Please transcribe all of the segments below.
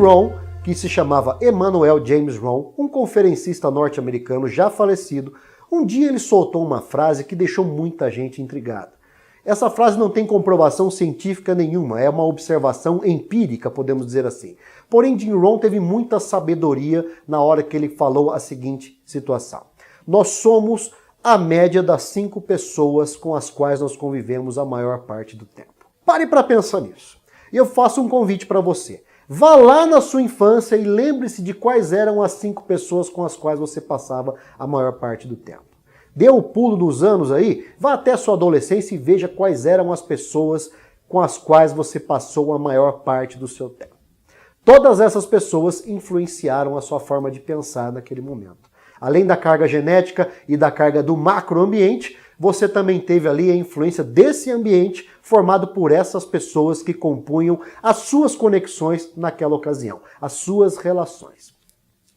Rohn, que se chamava Emmanuel James Rohn, um conferencista norte-americano já falecido, um dia ele soltou uma frase que deixou muita gente intrigada. Essa frase não tem comprovação científica nenhuma, é uma observação empírica, podemos dizer assim. Porém, Jim Rohn teve muita sabedoria na hora que ele falou a seguinte situação. Nós somos a média das 5 pessoas com as quais nós convivemos a maior parte do tempo. Pare para pensar nisso. E eu faço um convite para você. Vá lá na sua infância e lembre-se de quais eram as 5 pessoas com as quais você passava a maior parte do tempo. Dê o pulo dos anos aí, vá até a sua adolescência e veja quais eram as pessoas com as quais você passou a maior parte do seu tempo. Todas essas pessoas influenciaram a sua forma de pensar naquele momento. Além da carga genética e da carga do macroambiente, você também teve ali a influência desse ambiente formado por essas pessoas que compunham as suas conexões naquela ocasião, as suas relações.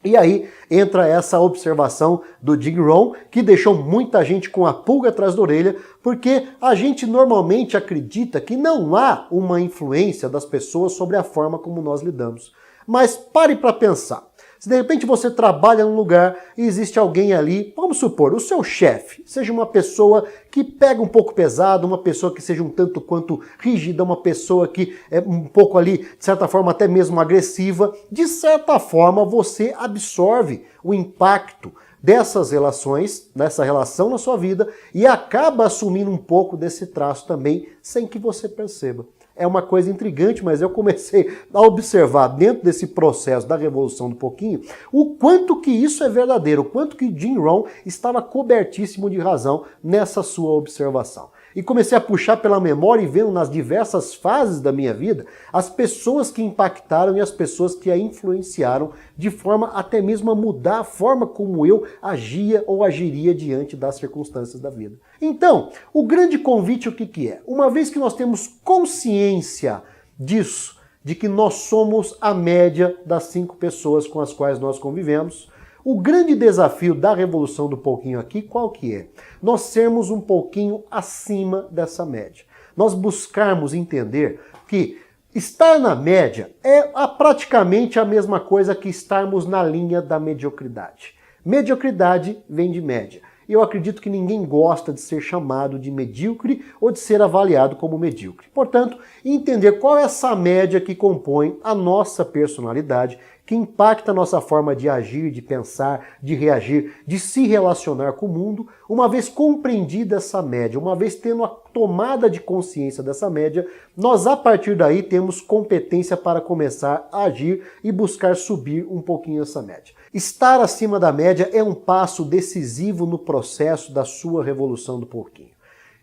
E aí entra essa observação do Jim Rohn, que deixou muita gente com a pulga atrás da orelha, porque a gente normalmente acredita que não há uma influência das pessoas sobre a forma como nós lidamos. Mas pare para pensar. Se de repente você trabalha num lugar e existe alguém ali, vamos supor, o seu chefe, seja uma pessoa que pega um pouco pesado, uma pessoa que seja um tanto quanto rígida, uma pessoa que é um pouco ali, de certa forma, até mesmo agressiva, de certa forma você absorve o impacto dessas relações, dessa relação na sua vida e acaba assumindo um pouco desse traço também, sem que você perceba. É uma coisa intrigante, mas eu comecei a observar dentro desse processo da Revolução do Pouquinho o quanto que isso é verdadeiro, o quanto que Jim Rohn estava cobertíssimo de razão nessa sua observação. E comecei a puxar pela memória e vendo nas diversas fases da minha vida as pessoas que impactaram e as pessoas que a influenciaram de forma até mesmo a mudar a forma como eu agia ou agiria diante das circunstâncias da vida. Então, o grande convite o que é? Uma vez que nós temos consciência disso, de que nós somos a média das 5 pessoas com as quais nós convivemos, o grande desafio da Revolução do Pouquinho aqui, qual que é? Nós sermos um pouquinho acima dessa média. Nós buscarmos entender que estar na média é praticamente a mesma coisa que estarmos na linha da mediocridade. Mediocridade vem de média. E eu acredito que ninguém gosta de ser chamado de medíocre ou de ser avaliado como medíocre. Portanto, entender qual é essa média que compõe a nossa personalidade, que impacta a nossa forma de agir, de pensar, de reagir, de se relacionar com o mundo, uma vez compreendida essa média, uma vez tendo a tomada de consciência dessa média, nós a partir daí temos competência para começar a agir e buscar subir um pouquinho essa média. Estar acima da média é um passo decisivo no processo da sua Revolução do Pouquinho.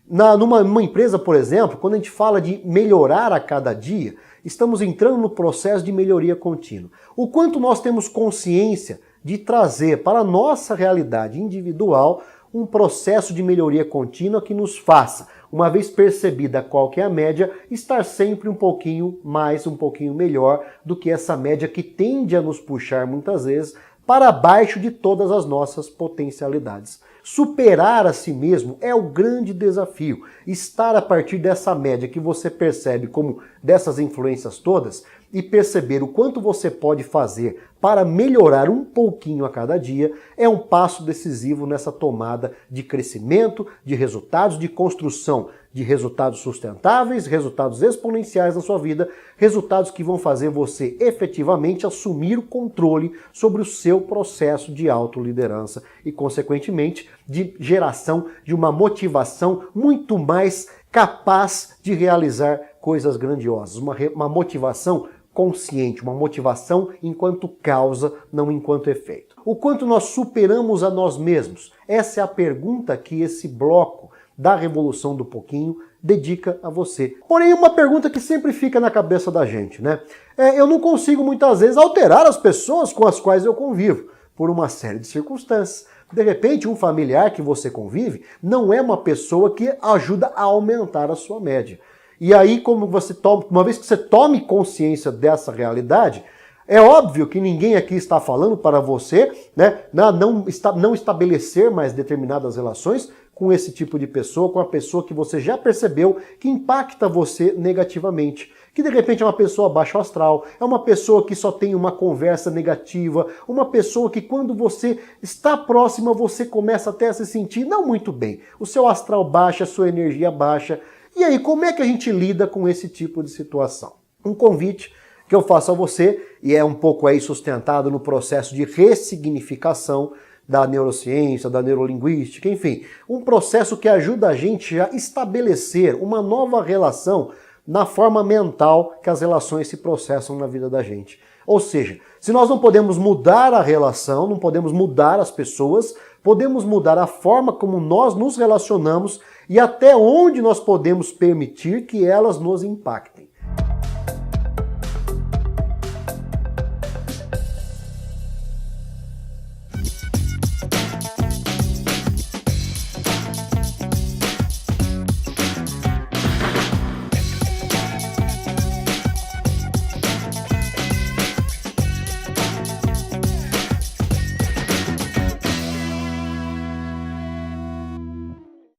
Numa empresa, por exemplo, quando a gente fala de melhorar a cada dia, estamos entrando no processo de melhoria contínua. O quanto nós temos consciência de trazer para a nossa realidade individual um processo de melhoria contínua que nos faça, uma vez percebida qual que é a média, estar sempre um pouquinho mais, um pouquinho melhor do que essa média que tende a nos puxar muitas vezes para baixo de todas as nossas potencialidades. Superar a si mesmo é o grande desafio. Estar a partir dessa média que você percebe como dessas influências todas e perceber o quanto você pode fazer para melhorar um pouquinho a cada dia é um passo decisivo nessa tomada de crescimento, de resultados, de construção de resultados sustentáveis, resultados exponenciais na sua vida, resultados que vão fazer você efetivamente assumir o controle sobre o seu processo de autoliderança e, consequentemente, de geração de uma motivação muito mais capaz de realizar coisas grandiosas, uma motivação consciente, uma motivação enquanto causa, não enquanto efeito. O quanto nós superamos a nós mesmos? Essa é a pergunta que esse bloco da Revolução do Pouquinho dedica a você. Porém, uma pergunta que sempre fica na cabeça da gente, né? Eu não consigo muitas vezes alterar as pessoas com as quais eu convivo, por uma série de circunstâncias. De repente, um familiar que você convive não é uma pessoa que ajuda a aumentar a sua média. E aí, uma vez que você tome consciência dessa realidade, é óbvio que ninguém aqui está falando para você, né, não estabelecer mais determinadas relações com esse tipo de pessoa, com a pessoa que você já percebeu que impacta você negativamente. Que de repente é uma pessoa baixo astral, é uma pessoa que só tem uma conversa negativa, uma pessoa que quando você está próxima você começa até a se sentir não muito bem. O seu astral baixa, a sua energia baixa. E aí, como é que a gente lida com esse tipo de situação? Um convite que eu faço a você, e é um pouco aí sustentado no processo de ressignificação da neurociência, da neurolinguística, enfim, um processo que ajuda a gente a estabelecer uma nova relação na forma mental que as relações se processam na vida da gente. Ou seja, se nós não podemos mudar a relação, não podemos mudar as pessoas, podemos mudar a forma como nós nos relacionamos e até onde nós podemos permitir que elas nos impactem.